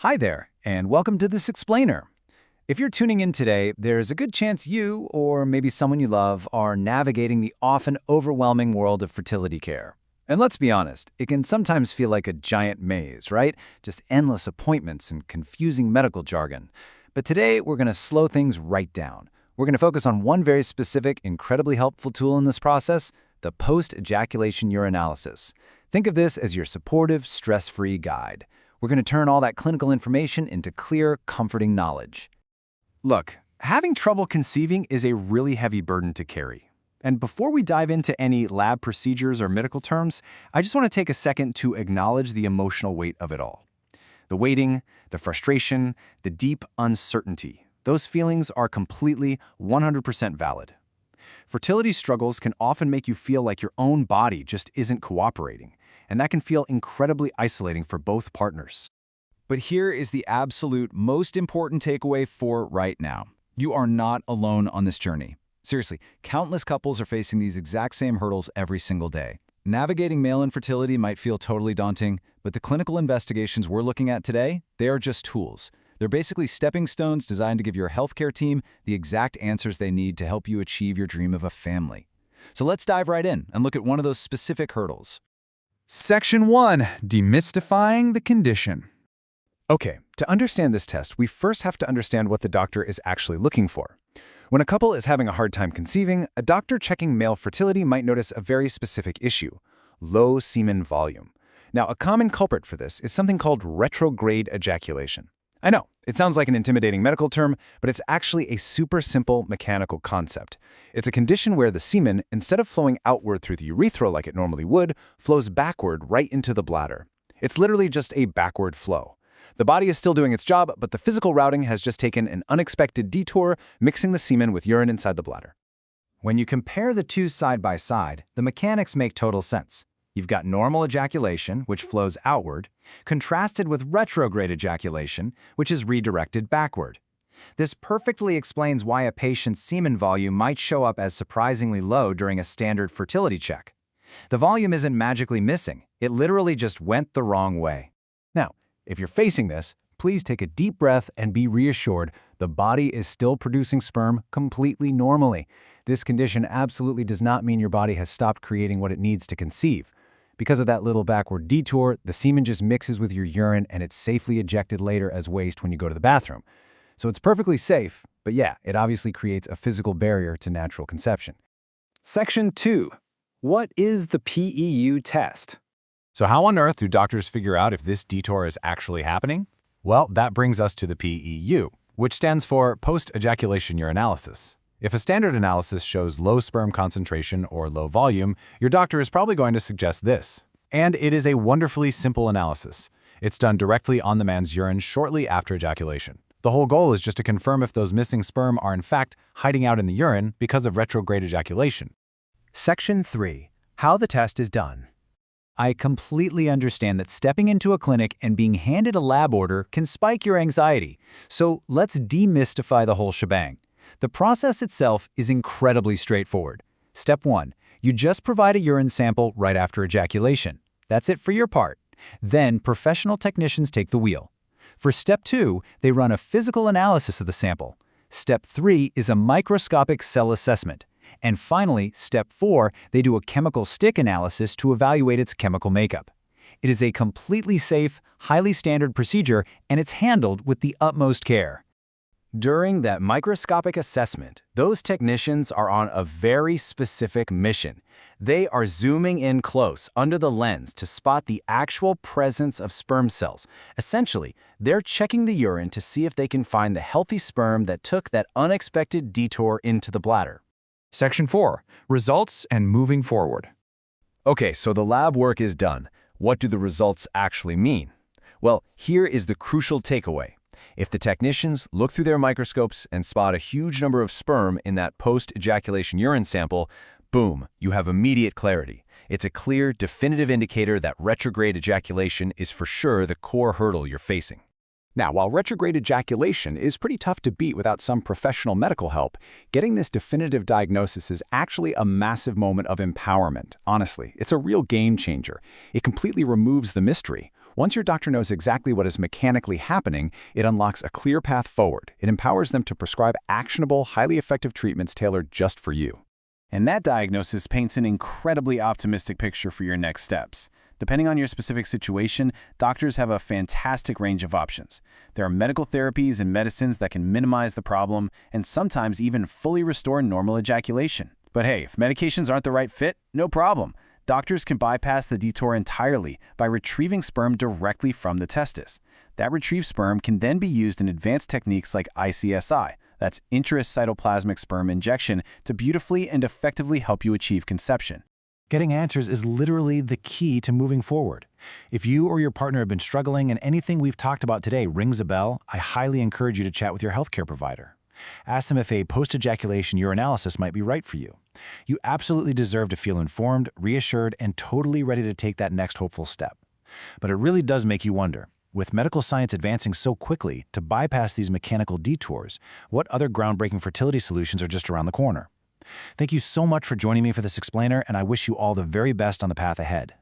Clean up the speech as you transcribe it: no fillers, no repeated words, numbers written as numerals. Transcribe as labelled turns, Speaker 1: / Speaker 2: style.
Speaker 1: Hi there, and welcome to This Explainer. If you're tuning in today, there's a good chance you, or maybe someone you love, are navigating the often overwhelming world of fertility care. And let's be honest, it can sometimes feel like a giant maze, right? Just endless appointments and confusing medical jargon. But today, we're going to slow things right down. We're going to focus on one very specific, incredibly helpful tool in this process, the post-ejaculation urinalysis. Think of this as your supportive, stress-free guide. We're going to turn all that clinical information into clear, comforting knowledge. Look, having trouble conceiving is a really heavy burden to carry. And before we dive into any lab procedures or medical terms, I just want to take a second to acknowledge the emotional weight of it all. The waiting, the frustration, the deep uncertainty. Those feelings are completely 100% valid. Fertility struggles can often make you feel like your own body just isn't cooperating, and that can feel incredibly isolating for both partners. But here is the absolute most important takeaway for right now. You are not alone on this journey. Seriously, countless couples are facing these exact same hurdles every single day. Navigating male infertility might feel totally daunting, but the clinical investigations we're looking at today, they are just tools. They're basically stepping stones designed to give your healthcare team the exact answers they need to help you achieve your dream of a family. So let's dive right in and look at one of those specific hurdles.
Speaker 2: Section 1. Demystifying the condition.
Speaker 1: Okay, to understand this test, we first have to understand what the doctor is actually looking for. When a couple is having a hard time conceiving, a doctor checking male fertility might notice a very specific issue: low semen volume. Now, a common culprit for this is something called retrograde ejaculation. I know, it sounds like an intimidating medical term, but it's actually a super simple mechanical concept. It's a condition where the semen, instead of flowing outward through the urethra like it normally would, flows backward right into the bladder. It's literally just a backward flow. The body is still doing its job, but the physical routing has just taken an unexpected detour, mixing the semen with urine inside the bladder. When you compare the two side by side, the mechanics make total sense. You've got normal ejaculation, which flows outward, contrasted with retrograde ejaculation, which is redirected backward. This perfectly explains why a patient's semen volume might show up as surprisingly low during a standard fertility check. The volume isn't magically missing, it literally just went the wrong way. Now, if you're facing this, please take a deep breath and be reassured the body is still producing sperm completely normally. This condition absolutely does not mean your body has stopped creating what it needs to conceive. Because of that little backward detour, the semen just mixes with your urine and it's safely ejected later as waste when you go to the bathroom. So it's perfectly safe, but yeah, it obviously creates a physical barrier to natural conception.
Speaker 2: Section 2. What is the PEU test? So how on earth do doctors figure out if this detour is actually happening? Well, that brings us to the PEU, which stands for post-ejaculation urinalysis. If a standard analysis shows low sperm concentration or low volume, your doctor is probably going to suggest this. And it is a wonderfully simple analysis. It's done directly on the man's urine shortly after ejaculation. The whole goal is just to confirm if those missing sperm are in fact hiding out in the urine because of retrograde ejaculation.
Speaker 1: Section 3. How the test is done. I completely understand that stepping into a clinic and being handed a lab order can spike your anxiety. So let's demystify the whole shebang. The process itself is incredibly straightforward. Step 1. You just provide a urine sample right after ejaculation. That's it for your part. Then professional technicians take the wheel. For Step 2, they run a physical analysis of the sample. Step 3 is a microscopic cell assessment. And finally, Step 4, they do a chemical stick analysis to evaluate its chemical makeup. It is a completely safe, highly standard procedure, and it's handled with the utmost care. During that microscopic assessment, those technicians are on a very specific mission. They are zooming in close under the lens to spot the actual presence of sperm cells. Essentially, they're checking the urine to see if they can find the healthy sperm that took that unexpected detour into the bladder.
Speaker 2: Section 4. Results and moving forward.
Speaker 1: Okay, so the lab work is done. What do the results actually mean? Well, here is the crucial takeaway. If the technicians look through their microscopes and spot a huge number of sperm in that post-ejaculation urine sample, boom, you have immediate clarity. It's a clear, definitive indicator that retrograde ejaculation is for sure the core hurdle you're facing.
Speaker 2: Now, while retrograde ejaculation is pretty tough to beat without some professional medical help, getting this definitive diagnosis is actually a massive moment of empowerment. Honestly, it's a real game changer. It completely removes the mystery.
Speaker 1: Once your doctor knows exactly what is mechanically happening, it unlocks a clear path forward. It empowers them to prescribe actionable, highly effective treatments tailored just for you.
Speaker 2: And that diagnosis paints an incredibly optimistic picture for your next steps. Depending on your specific situation, doctors have a fantastic range of options. There are medical therapies and medicines that can minimize the problem and sometimes even fully restore normal ejaculation. But hey, if medications aren't the right fit, no problem. Doctors can bypass the detour entirely by retrieving sperm directly from the testis. That retrieved sperm can then be used in advanced techniques like ICSI, that's intracytoplasmic sperm injection, to beautifully and effectively help you achieve conception. Getting answers is literally the key to moving forward. If you or your partner have been struggling and anything we've talked about today rings a bell, I highly encourage you to chat with your healthcare provider. Ask them if a post-ejaculation urinalysis might be right for you. You absolutely deserve to feel informed, reassured, and totally ready to take that next hopeful step. But it really does make you wonder, with medical science advancing so quickly to bypass these mechanical detours, what other groundbreaking fertility solutions are just around the corner? Thank you so much for joining me for this explainer, and I wish you all the very best on the path ahead.